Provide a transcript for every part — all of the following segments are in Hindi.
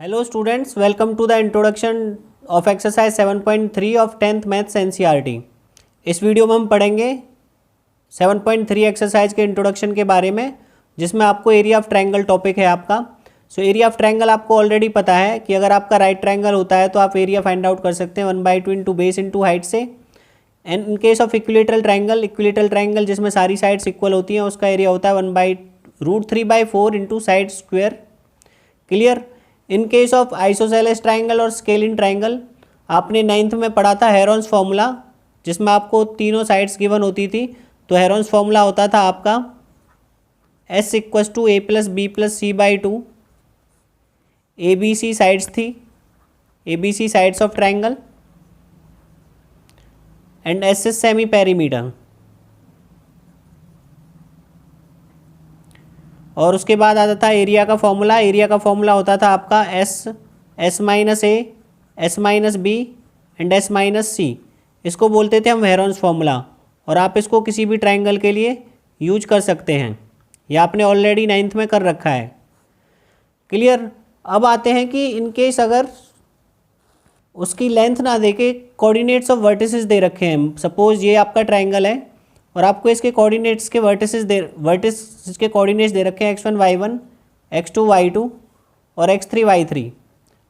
Hello students, welcome to the introduction of exercise 7.3 of 10th maths NCERT. इस वीडियो में हम पढ़ेंगे 7.3 एक्सरसाइज के इंट्रोडक्शन के बारे में, जिसमें आपको एरिया ऑफ ट्रायंगल टॉपिक है आपका। सो एरिया ऑफ ट्रायंगल आपको ऑलरेडी पता है कि अगर आपका राइट ट्रायंगल होता है तो आप एरिया फाइंड आउट कर सकते हैं 1/2 इंटू बेस इंटू हाइट से। And in case of equilateral triangle जिसमें सारी साइड्स इक्वल होती हैं, उसका एरिया होता है 1/√3/4 into side square. Clear. In case of isosceles triangle और स्केलिन ट्रायंगल आपने 9th में पढ़ा था हेरोन्स फॉर्मूला, जिसमें आपको तीनों साइड्स गिवन होती थी। तो हेरोन्स फॉर्मूला होता था आपका S = A + B + C/2। ABC sides थी, ABC sides of triangle and SS semi perimeter. और उसके बाद आता था एरिया का फॉर्मूला। एरिया का फॉर्मूला होता था आपका S - A, S - B and S - C। इसको बोलते थे हम हेरोन्स फॉर्मूला, और आप इसको किसी भी ट्रायंगल के लिए यूज कर सकते हैं। ये आपने ऑलरेडी 9th में कर रखा है। क्लियर। अब आते हैं कि इन केस अगर उसकी लेंथ ना दे के कोऑर्डिनेट्स ऑफ वर्टिसेस दे रखे हैं। सपोज ये आपका ट्रायंगल है और आपको इसके कोऑर्डिनेट्स के वर्टिसेस के कोऑर्डिनेट्स दे रखे हैं x1 y1, x2 y2 और x3 y3।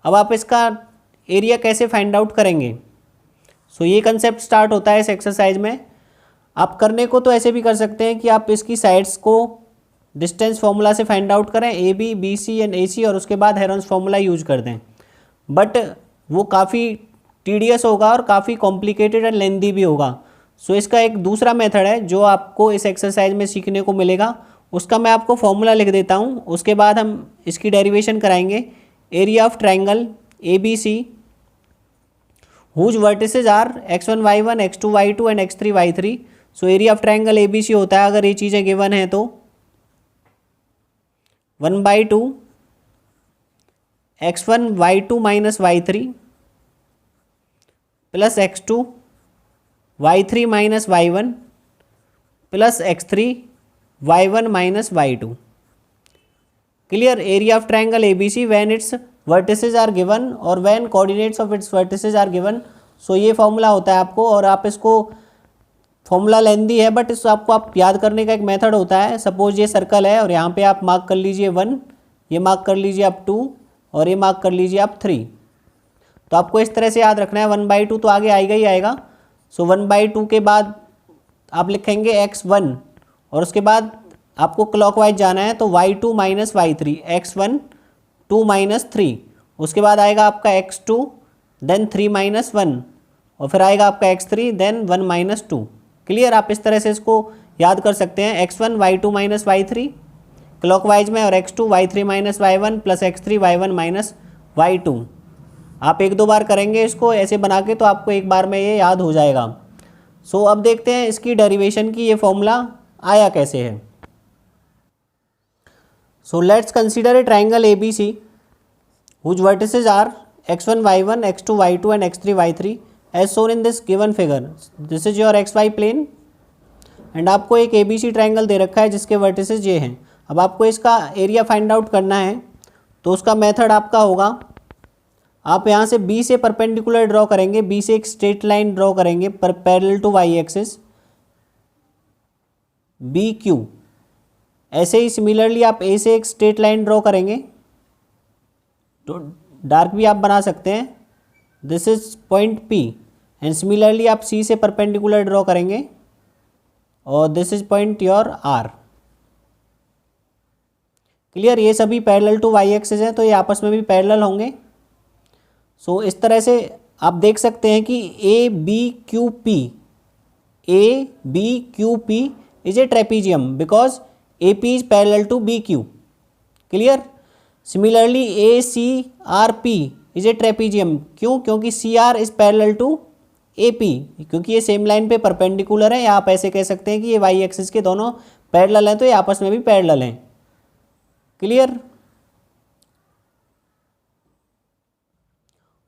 अब आप इसका एरिया कैसे फाइंड आउट करेंगे? सो ये कंसेप्ट स्टार्ट होता है इस एक्सरसाइज में। आप करने को तो ऐसे भी कर सकते हैं कि आप इसकी साइड्स को डिस्टेंस फार्मूला से फाइंड आउट करें, AB, BC एंड AC, और उसके बाद हेरोन्स फार्मूला यूज कर दें। बट वो काफ़ी टीडियस होगा और काफ़ी कॉम्प्लिकेटेड एंड लेंदी भी होगा। सो इसका एक दूसरा मेथड है जो आपको इस एक्सरसाइज में सीखने को मिलेगा। उसका मैं आपको फॉर्मूला लिख देता हूँ, उसके बाद हम इसकी डेरिवेशन कराएंगे। Area of triangle ABC whose vertices are x1 y1, x2 y2 and x3 y3। So area of triangle ABC होता है, अगर ये चीज़ें गिवन हैं तो 1/2 x1 y2 - y3 plus x2 y3 - y1 plus x3 y1 - y2। Clear. Area of triangle ABC when it's vertices are given और when coordinates of its vertices are given. So ये फॉर्मूला होता है आपको, और आप इसको फॉर्मूला लेंदी है बट इस आपको आप याद करने का एक मेथड होता है। सपोज ये सर्कल है और यहाँ पे आप मार्क कर लीजिए 1, ये मार्क कर लीजिए आप 2 और ये मार्क कर लीजिए आप 3। तो आपको इस तरह से याद रखना है। 1/2 तो आगे आएगा ही आएगा। सो 1/2 के बाद आप लिखेंगे x1 और उसके बाद आपको क्लॉकवाइज जाना है, तो y2 - y3, x1 2 - 3, उसके बाद आएगा आपका x2 देन 3 - 1 और फिर आएगा आपका x3 देन 1 - 2। क्लियर। आप इस तरह से इसको याद कर सकते हैं। x1 y2 - y3 क्लॉकवाइज में, और x2 y3 - y1 plus x3 y1 - y2। आप 1-2 बार करेंगे इसको ऐसे बना के, तो आपको एक बार में ये याद हो जाएगा। सो अब देखते हैं इसकी डेरिवेशन की ये फॉर्मूला आया कैसे है। So let's consider a triangle ABC whose vertices are x1 y1, x2 y2 and x3 y3 as shown in this given figure. This is your XY plane and आपको एक ABC ट्रायंगल दे रखा है जिसके वर्टिसेस ये हैं। अब आपको इसका एरिया फाइंड आउट करना है, तो उसका मेथड आपका होगा, आप यहाँ से B से परपेंडिकुलर ड्रॉ करेंगे, B से एक स्ट्रेट लाइन ड्रॉ करेंगे parallel to Y axis BQ। ऐसे ही सिमिलरली आप A से एक स्ट्रेट लाइन ड्रॉ करेंगे, तो डार्क भी आप बना सकते हैं, this is point P। And similarly आप C से परपेंडिकुलर ड्रॉ करेंगे और this is point your R। Clear. ये सभी पैरेलल टू Y एक्सिस हैं, तो ये आपस में भी पैरेलल होंगे। सो इस तरह से आप देख सकते हैं कि ABQP is a trapezium because AP is parallel to BQ। Clear. Similarly ACRP is a trapezium. क्यों? क्योंकि CR is parallel to AP, क्योंकि ये सेम लाइन पे परपेंडिकुलर है, या आप ऐसे कह सकते हैं कि ये Y एक्सिस के दोनों पैरेलल हैं, तो ये आपस में भी पैरेलल हैं। क्लियर।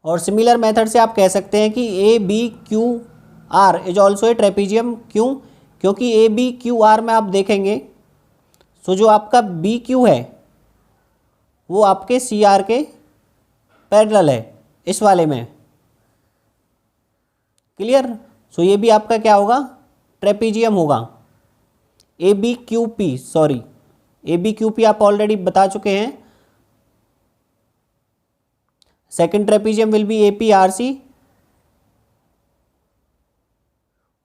और सिमिलर मेथड से आप कह सकते हैं कि ABQR is also a trapezium. क्यों? क्योंकि ABQR में आप देखेंगे, सो जो आपका BQ है वो आपके CR के पैरेलल है इस वाले में। क्लियर। सो ये भी आपका क्या होगा, ट्रेपीजियम होगा। A B Q P, sorry A B Q P आप ऑलरेडी बता चुके हैं। Second trapezium will be A P R C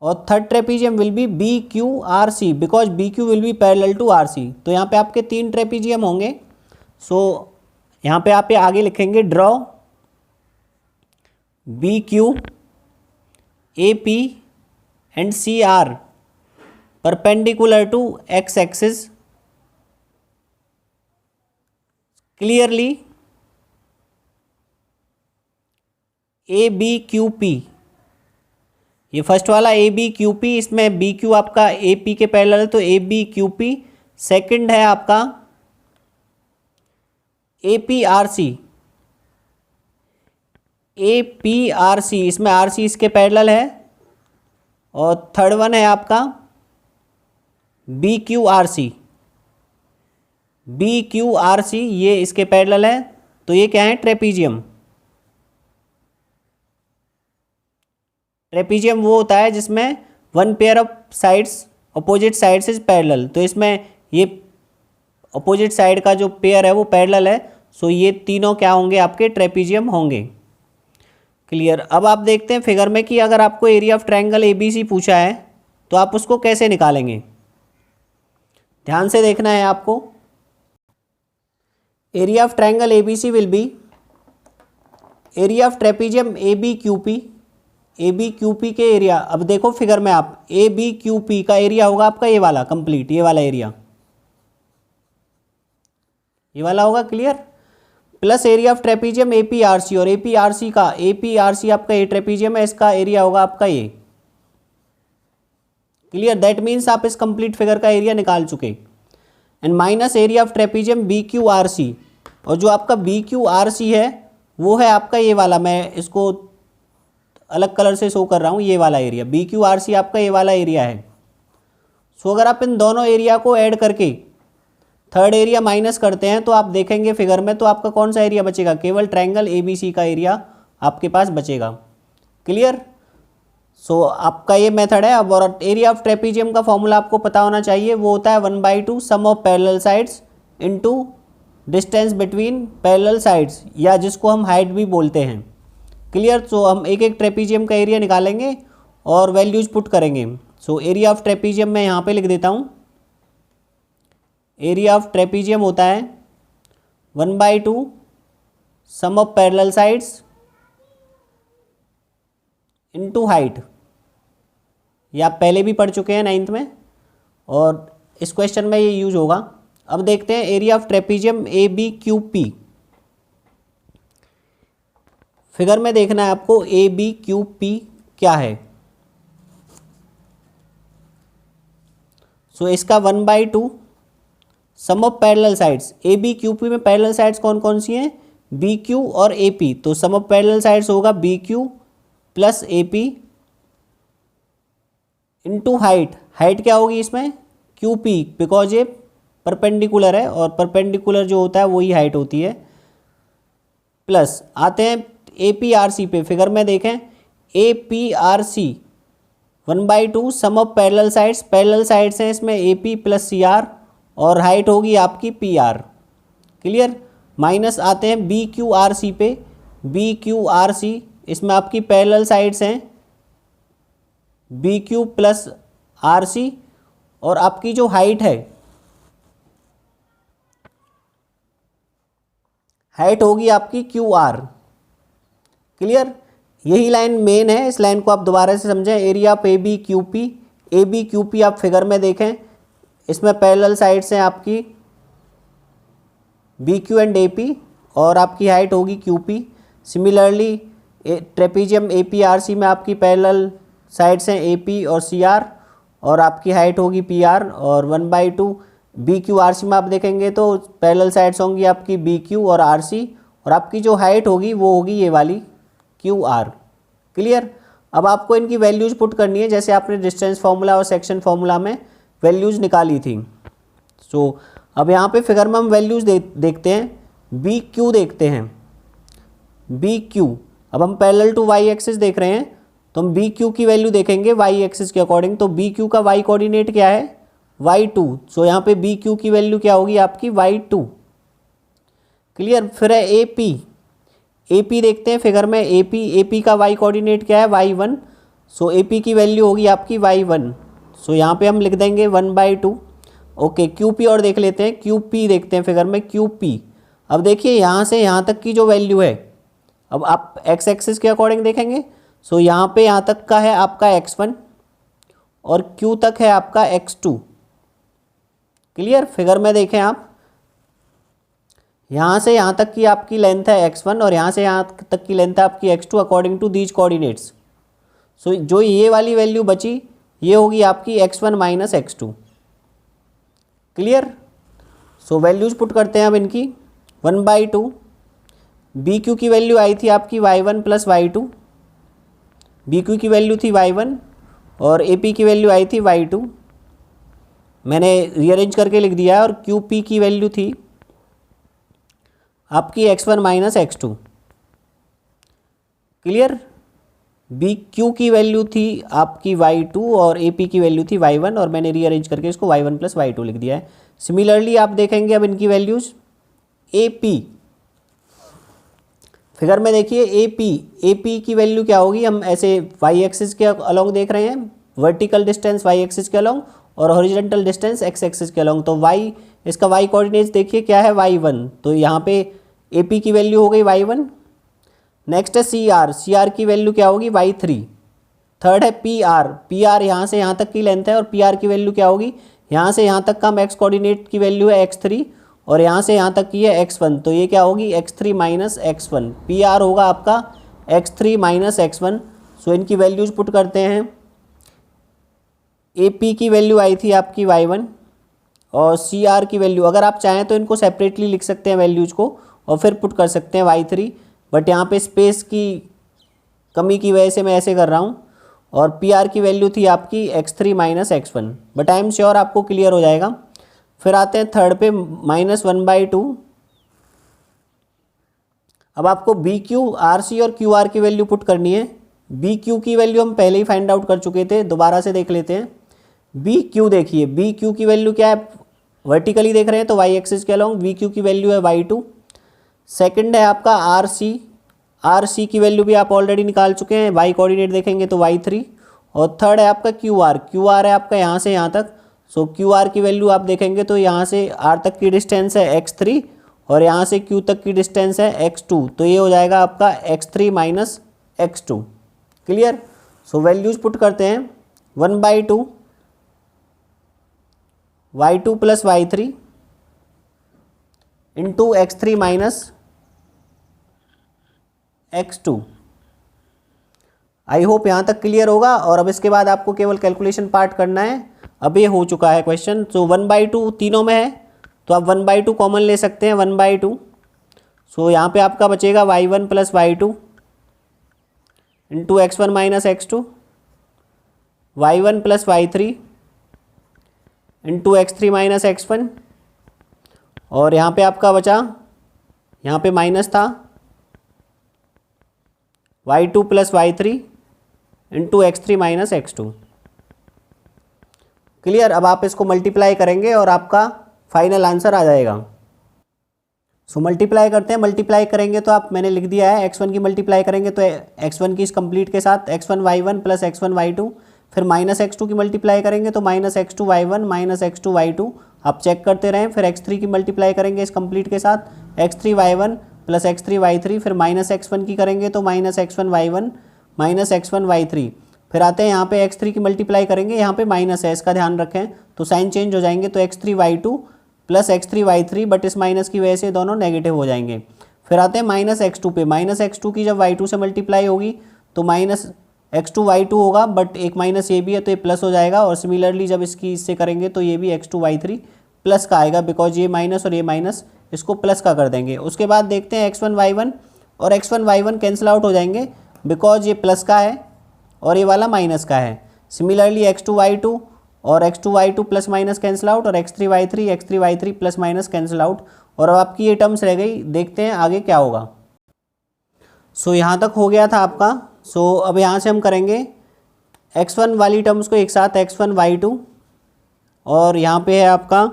और third trapezium will be B Q R C, because B Q will be parallel to R C. तो यहाँ पे आपके 3 ट्रेपीजियम होंगे। सो यहाँ पे आप आगे लिखेंगे draw B Q A P and C R perpendicular to X axis clearly A B Q P. ये फर्स्ट वाला ए बी क्यू पी, इसमें बी क्यू आपका ए पी के पैरेलल तो A B Q P. Second है आपका A P R C, A P R C, इसमें आर सी इसके पैरेलल है। और थर्ड वन है आपका B Q R C, B Q R C ये इसके पैरेलल है। तो ये क्या है, ट्रेपीजियम। ट्रेपीजियम वो होता है जिसमें one pair of sides opposite sides is parallel. तो इसमें ये अपोजिट साइड का जो पेयर है वो पैरेलल है। सो ये तीनों क्या होंगे, आपके ट्रेपीजियम होंगे। क्लियर। अब आप देखते हैं फिगर में कि अगर आपको एरिया ऑफ ट्रायंगल एबीसी पूछा है तो आप उसको कैसे निकालेंगे। ध्यान से देखना है आपको। Area of triangle ABC will be area of trapezium A B Q P. A B Q P के एरिया, अब देखो फिगर में आप ए बी क्यू पी का एरिया होगा आपका ये वाला कंप्लीट, ये वाला एरिया, ये वाला होगा। Clear. Plus area of trapezium A P R C, और ए पी आर सी का, ए पी आर सी आपका ए ट्रेपीजियम है, इसका एरिया होगा आपका ये। क्लियर। दैट मीन्स आप इस कंप्लीट फिगर का एरिया निकाल चुके। And minus area of trapezium B Q R C, और जो आपका बी क्यू आर सी है वो है आपका ये वाला, मैं इसको अलग कलर से शो कर रहा हूँ, ये वाला area B Q R C आपका ये वाला एरिया है। सो अगर आप इन दोनों एरिया को ऐड करके थर्ड एरिया माइनस करते हैं तो आप देखेंगे फिगर में, तो आपका कौन सा एरिया बचेगा, केवल ट्रायंगल एबीसी का एरिया आपके पास बचेगा। क्लियर। सो आपका ये मेथड है। अब और एरिया ऑफ ट्रेपीजियम का फॉर्मूला आपको पता होना चाहिए, वो होता है 1/2 sum of parallel sides into distance between parallel sides, या जिसको हम हाइट भी बोलते हैं। क्लियर। सो हम एक एक ट्रेपीजियम का एरिया निकालेंगे और वैल्यूज पुट करेंगे। सो एरिया ऑफ ट्रेपीजियम मैं यहाँ पे लिख देता हूँ। एरिया ऑफ ट्रेपीजियम होता है 1/2 sum of parallel sides into height. ये आप पहले भी पढ़ चुके हैं 9th में, और इस क्वेश्चन में ये यूज होगा। अब देखते हैं area of trapezium A B Q P. Figure में देखना है आपको ए बी क्यू पी क्या है। सो इसका 1/2 sum of parallel sides, A B Q P में पैरेलल साइड्स कौन कौन सी हैं, बी क्यू और ए पी। तो सम ऑफ पैरेलल साइड्स होगा B Q plus A P into height. Height क्या होगी इसमें, क्यू पी, बिकॉज ये परपेंडिकुलर है और परपेंडिकुलर जो होता है वही हाइट होती है। प्लस आते हैं ए पी आर सी पे। फिगर में देखें A P R C 1/2 sum of parallel sides, parallel sides हैं इसमें A P plus C R, और हाइट होगी आपकी पी आर। क्लियर। माइनस आते हैं बी क्यू आर सी पे। बी क्यू आर सी इसमें आपकी पैरेलल साइड्स हैं B Q plus R C, और आपकी जो हाइट है, हाइट होगी आपकी क्यू आर। क्लियर। यही लाइन मेन है, इस लाइन को आप दोबारा से समझें। Area of A B Q P, A B Q P आप फिगर में देखें, इसमें पैरेलल साइड्स हैं आपकी B Q and A P, और आपकी हाइट होगी Q P. Similarly trapezium A P R सी में आपकी पैरेलल साइड्स हैं ए पी और सी आर, और आपकी हाइट होगी पी आर। और 1/2 बी क्यू आर सी में आप देखेंगे तो पैरेलल साइड्स होंगी आपकी बी क्यू और आर सी, और आपकी जो हाइट होगी वो होगी ये वाली क्यू आर। क्लियर। अब आपको इनकी वैल्यूज पुट करनी है, जैसे आपने डिस्टेंस फार्मूला और सेक्शन फार्मूला में वैल्यूज निकाली थी। सो अब यहाँ पे फिगर में हम वैल्यूज देखते हैं। बी क्यू देखते हैं। बी क्यू, अब हम पैरेलल टू वाई एक्सिस देख रहे हैं तो हम बी क्यू की वैल्यू देखेंगे वाई एक्सिस के अकॉर्डिंग। तो बी क्यू का वाई कोऑर्डिनेट क्या है, y2। सो यहाँ पे बी क्यू की वैल्यू क्या होगी आपकी y2। क्लियर। फिर है ए पी, ए पी देखते हैं फिगर में, ए पी का वाई कोऑर्डिनेट क्या है y1। सो ए पी की वैल्यू होगी आपकी y1। सो यहाँ पे हम लिख देंगे 1/2। ओके, क्यू पी और देख लेते हैं, क्यू पी देखते हैं फिगर में, क्यू पी। अब देखिए यहाँ से यहाँ तक की जो वैल्यू है, अब आप एक्स एक्सिस के अकॉर्डिंग देखेंगे। सो यहाँ पे यहाँ तक का है आपका x1 और Q तक है आपका x2। क्लियर। फिगर में देखें आप, यहाँ से यहाँ तक की आपकी लेंथ है x1 और यहाँ से यहाँ तक की लेंथ है आपकी x2 according to these coordinates. So जो ये वाली वैल्यू बची ये होगी आपकी x1 minus x2। Clear. So values put करते हैं अब इनकी। 1/2, बी क्यू की वैल्यू आई थी आपकी y1 plus y2, B Q की वैल्यू थी y1 और ए पी की वैल्यू आई थी y2। मैंने रीअरेंज करके लिख दिया है। और क्यू पी की वैल्यू थी आपकी x1 minus x2। Clear. B Q की वैल्यू थी आपकी y2 और ए पी की वैल्यू थी y1 और मैंने रीअरेंज करके इसको y1 प्लस y2 लिख दिया है। सिमिलरली आप देखेंगे अब इनकी वैल्यूज। ए पी फिगर में देखिए, ए पी की वैल्यू क्या होगी, हम ऐसे वाई एक्सिस के अलोंग देख रहे हैं, वर्टिकल डिस्टेंस वाई एक्सिस के अलोंग और हॉरिजॉन्टल डिस्टेंस एक्स एक्सिस के अलोंग। तो वाई, इसका वाई कोऑर्डिनेट्स देखिए क्या है y1। तो यहाँ पे ए पी की वैल्यू हो गई y1। नेक्स्ट है सी आर की वैल्यू क्या होगी y3। थर्ड है पी आर यहाँ से यहाँ तक की लेंथ है और पी आर की वैल्यू क्या होगी, यहाँ से यहाँ तक का एक्स कोऑर्डिनेट की वैल्यू है x3 और यहाँ से यहाँ तक की है x1। तो ये क्या होगी x3 minus x1। P R होगा आपका x3 माइनस x1। सो इनकी वैल्यूज पुट करते हैं। ए पी की वैल्यू आई थी आपकी y1 और सी आर की वैल्यू, अगर आप चाहें तो इनको सेपरेटली लिख सकते हैं वैल्यूज को और फिर पुट कर सकते हैं y3, बट यहाँ पे स्पेस की कमी की वजह से मैं ऐसे कर रहा हूँ। और पी आर की वैल्यू थी आपकी x3 minus x1, but I am sure आपको क्लियर हो जाएगा। फिर आते हैं थर्ड पे, -1/2। अब आपको बी क्यू आर सी और क्यू आर की वैल्यू पुट करनी है। बी क्यू की वैल्यू हम पहले ही फाइंड आउट कर चुके थे, दोबारा से देख लेते हैं। बी क्यू देखिए, बी क्यू की वैल्यू क्या है, वर्टिकली देख रहे हैं तो वाई एक्सिस के अलोंग, बी क्यू की वैल्यू है y2। सेकंड है आपका आर सी की वैल्यू भी आप ऑलरेडी निकाल चुके हैं, वाई कोऑर्डिनेट देखेंगे तो y3। और थर्ड है आपका क्यू आर है आपका यहाँ से यहाँ तक। सो क्यू आर की वैल्यू आप देखेंगे तो यहाँ से आर तक की डिस्टेंस है x3 और यहाँ से क्यू तक की डिस्टेंस है x2। तो ये हो जाएगा आपका x3 minus x2। Clear. So values put करते हैं। 1/2 y2 plus y3 into x3 minus x2। I hope यहाँ तक क्लियर होगा। और अब इसके बाद आपको केवल कैलकुलेशन पार्ट करना है। अब ये हो चुका है क्वेश्चन। सो 1/2 तीनों में है तो आप 1/2 कॉमन ले सकते हैं, 1/2। सो यहाँ पे आपका बचेगा y1 plus y2 into x1 minus x2, y1 plus y3 into x3 minus x1। और यहाँ पे आपका बचा, यहाँ पे माइनस था, y2 plus y3 into x3 minus x2। Clear. अब आप इसको मल्टीप्लाई करेंगे और आपका फाइनल आंसर आ जाएगा। सो मल्टीप्लाई करते हैं। मल्टीप्लाई करेंगे तो आप, मैंने लिख दिया है, x1 की मल्टीप्लाई करेंगे तो x1 की इस कंप्लीट के साथ x1 y1 plus x1 y2। फिर माइनस x2 की मल्टीप्लाई करेंगे तो minus x2 y1 minus x2 y2। आप चेक करते रहें। फिर x3 की मल्टीप्लाई करेंगे इस कंप्लीट के साथ x3 y1 plus x3 y3। फिर माइनस x1 की करेंगे तो minus x1 y1 minus x1 y3। फिर आते हैं यहाँ पे x3 की मल्टीप्लाई करेंगे, यहाँ पे माइनस है, इसका ध्यान रखें तो साइन चेंज हो जाएंगे। तो x3 y2 plus x3 y3, but इस माइनस की वजह से दोनों नेगेटिव हो जाएंगे। फिर आते हैं माइनस x2 पे। माइनस x2 की जब y2 से मल्टीप्लाई होगी तो माइनस x2 y2 होगा, बट एक माइनस ये भी है तो ये प्लस हो जाएगा। और सिमिलरली जब इसकी इससे करेंगे तो ये भी x2 y3 प्लस का आएगा, बिकॉज ये माइनस और ये माइनस इसको प्लस का कर देंगे। उसके बाद देखते हैं x1 y1 और x1 y1 कैंसिल आउट हो जाएंगे, बिकॉज ये प्लस का है और ये वाला माइनस का है। सिमिलरली x2 y2 और x2 y2 plus minus cancel out और x3 y3 plus minus cancel out. और अब आपकी ये टर्म्स रह गई, देखते हैं आगे क्या होगा। सो यहाँ तक हो गया था आपका। सो अब यहाँ से हम करेंगे x1 वाली टर्म्स को एक साथ, x1 y2 और यहाँ पे है आपका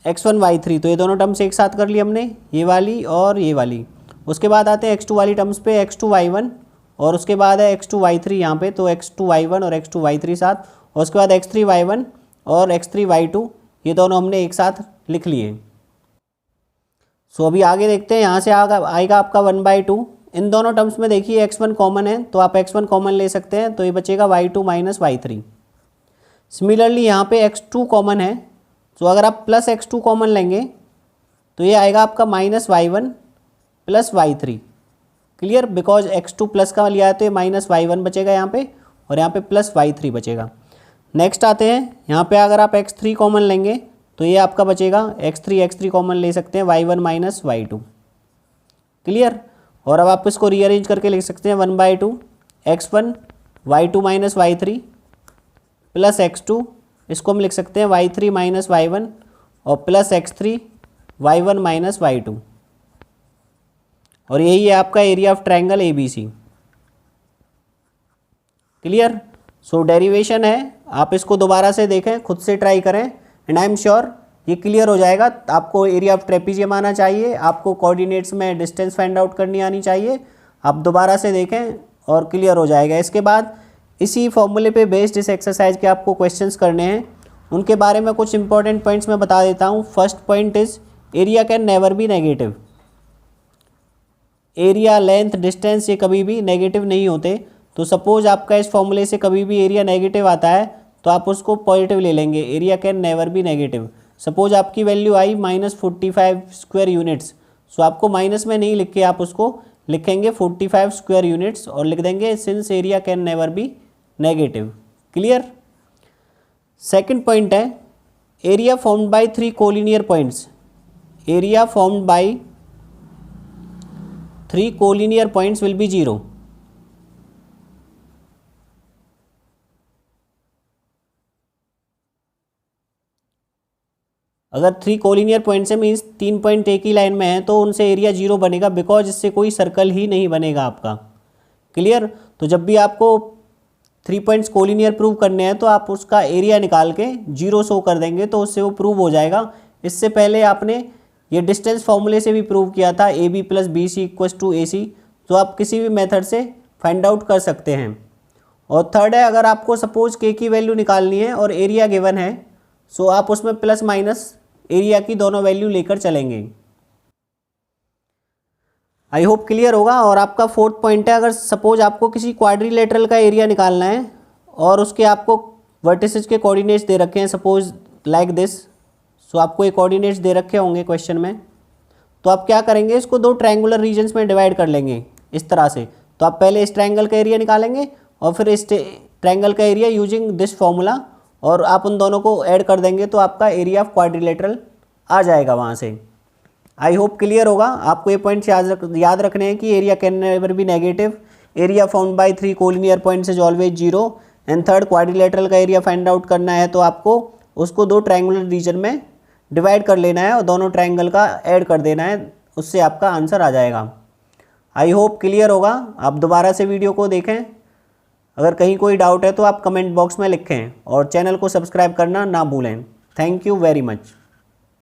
x1 y3, तो ये दोनों टर्म्स एक साथ कर ली हमने, ये वाली और ये वाली। उसके बाद आते हैं x2 वाली टर्म्स पे, x2 y1 और उसके बाद है x2 y3 यहाँ पे, तो x2 y1 और x2 y3 साथ, और उसके बाद x3 y1 और x3 y2, ये दोनों हमने एक साथ लिख लिए। सो अभी आगे देखते हैं, यहाँ से आएगा आपका 1/2। इन दोनों टर्म्स में देखिए x1 कॉमन है, तो आप x1 कॉमन ले सकते हैं, तो ये बचेगा y2 माइनस y3। सिमिलरली यहाँ पे x2 कॉमन है, तो अगर आप प्लस x2 कॉमन लेंगे तो ये आएगा आपका minus y1 plus y3। Clear, because x2 plus का लिया है तो ये माइनस y1 बचेगा यहाँ पे, और यहाँ पे प्लस y3 बचेगा। नेक्स्ट आते हैं, यहाँ पे अगर आप x3 कॉमन लेंगे तो ये आपका बचेगा x3 कॉमन ले सकते हैं, y1 माइनस y2। क्लियर, और अब आप इसको रीअरेंज करके लिख सकते हैं 1/2 x1 y2 minus y3 plus x2, इसको हम लिख सकते हैं y3 माइनस y1 और plus x3 y1 minus y2, और यही है आपका area of triangle ABC। Clear, so derivation है, आप इसको दोबारा से देखें, खुद से ट्राई करें, एंड आई एम श्योर ये क्लियर हो जाएगा। आपको एरिया ऑफ ट्रेपीजियम आना चाहिए, आपको कोऑर्डिनेट्स में डिस्टेंस फाइंड आउट करनी आनी चाहिए। आप दोबारा से देखें और क्लियर हो जाएगा। इसके बाद इसी फॉर्मूले पे बेस्ड इस एक्सरसाइज के आपको क्वेश्चंस करने हैं, उनके बारे में कुछ इंपॉर्टेंट पॉइंट्स मैं बता देता हूँ। First point is area can never be negative. Area, length, distance ये कभी भी नेगेटिव नहीं होते। तो सपोज आपका इस फॉर्मूले से कभी भी एरिया नेगेटिव आता है तो आप उसको पॉजिटिव ले लेंगे। Area can never be negative. Suppose आपकी वैल्यू आई -45 स्क्वायर यूनिट्स, सो आपको माइनस में नहीं लिख के आप उसको लिखेंगे 45 स्क्वायर यूनिट्स और लिख देंगे since area can never be negative. Clear, second point है area formed by 3 collinear points. Area formed by 3 collinear points will be 0। अगर 3 कोलिनियर पॉइंट्स है मीन्स 3 पॉइंट एक ही लाइन में है तो उनसे एरिया 0 बनेगा, बिकॉज इससे कोई सर्कल ही नहीं बनेगा आपका। क्लियर, तो जब भी आपको 3 पॉइंट्स कोलिनियर प्रूव करने हैं तो आप उसका एरिया निकाल के 0 शो कर देंगे तो उससे वो प्रूव हो जाएगा। इससे पहले आपने ये डिस्टेंस फॉर्मूले से भी प्रूव किया था AB plus BC equals to AC, तो आप किसी भी मेथड से फाइंड आउट कर सकते हैं। और थर्ड है, अगर आपको सपोज K की वैल्यू निकालनी है और एरिया गिवन है, सो आप उसमें प्लस माइनस एरिया की दोनों वैल्यू लेकर चलेंगे। आई होप क्लियर होगा। और आपका फोर्थ पॉइंट है, अगर सपोज आपको किसी क्वाड्रिलेटरल का एरिया निकालना है और उसके आपको वर्टिसेस के कोऑर्डिनेट्स दे रखे हैं, सपोज लाइक दिस, सो आपको एक कोऑर्डिनेट्स दे रखे होंगे क्वेश्चन में, तो आप क्या करेंगे, इसको 2 ट्रायंगुलर रीजन्स में डिवाइड कर लेंगे इस तरह से। तो आप पहले इस ट्रायंगल का एरिया निकालेंगे और फिर इस ट्रायंगल का एरिया यूजिंग दिस फॉर्मूला, और आप उन दोनों को ऐड कर देंगे तो आपका एरिया ऑफ क्वाड्रिलेटरल आ जाएगा वहाँ से। आई होप क्लियर होगा। आपको ये पॉइंट्स याद रखने हैं कि area can never be negative, area found by 3 collinear points is always 0, and third quadrilateral का एरिया फाइंड आउट करना है तो आपको उसको 2 ट्रायंगुलर रीजन में डिवाइड कर लेना है और दोनों ट्रायंगल का ऐड कर देना है, उससे आपका आंसर आ जाएगा। आई होप क्लियर होगा। आप दोबारा से वीडियो को देखें, अगर कहीं कोई डाउट है तो आप कमेंट बॉक्स में लिखें और चैनल को सब्सक्राइब करना ना भूलें। Thank you very much.